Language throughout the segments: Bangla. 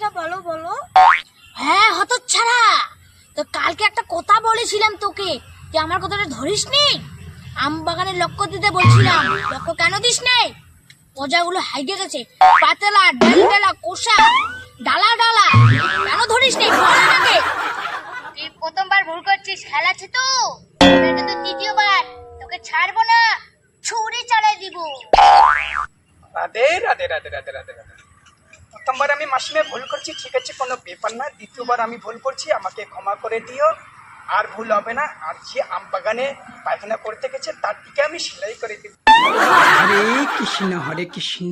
কথাটা বলো বলো। হ্যাঁ হতচ্ছাড়া, তো কালকে একটা কথা বলেছিলাম তোকে, যে আমার কথাটা ধরিস নি। আম বাগানে লক্ষ্য দিতে বলছিলাম, লক্ষ্য কেন দিস নাই? পজাগুলো হাইগে গেছে, পাতলা ডালা কোষা ডালা ডালা, কেন ধরিস নি বল আমাকে। তুই প্রথমবার ভুল করছিস, খেলাছে তো, এটা তো দ্বিতীয়বার, তোকে ছাড়বো না, ছুরি চালাই দিব। রাধে রাধে রাধে রাধে রাধে রাধে। প্রথমবার আমি মাসিমে ভুল করছি, ঠিক আছে, কোনো ব্যাপার না। দ্বিতীয়বার আমি ভুল করছি, আমাকে ক্ষমা করে দিও, আর ভুল হবে না। আর যে আম বাগানে পায়খানা করতে গেছে তার দিকে আমি সেলাই করে দিব। হরে কৃষ্ণ হরে কৃষ্ণ।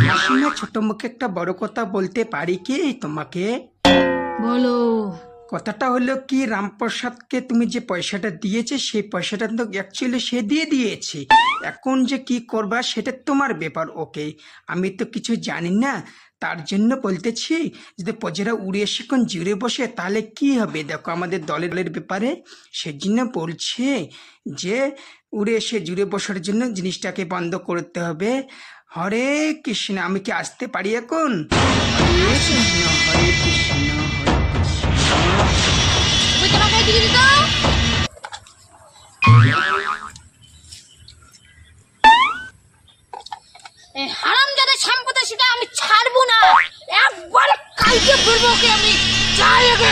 মাসিমা ছোট মুখে একটা বড় কথা বলতে পারি কি তোমাকে? বলো। কথাটা হলো কি, রামপ্রসাদকে তুমি যে পয়সাটা দিয়েছে সেই পয়সাটা তো অ্যাকচুয়ালি সে দিয়ে দিয়েছে। এখন যে কি করবা সেটা তোমার ব্যাপার। ওকে, আমি তো কিছু জানি না, তার জন্য বলতেছি যদি প্রজারা উড়ে এসে কোন জুড়ে বসে তাহলে কি হবে। দেখো আমাদের দলের ব্যাপারে সেজন্য বলছে যে উড়ে এসে জুড়ে বসার জন্য জিনিসটাকে বন্ধ করতে হবে। হরে কৃষ্ণ। আমি কি আসতে পারি এখন? হরে কৃষ্ণ হরে কৃষ্ণ হরে তুমি তোমাকে দিয়ে দিত। এই হারামজাদা সম্পদ সেটা আমি ছাড়বো না, একবার কালকে ফিরবো ওকে আমি। যাই আগে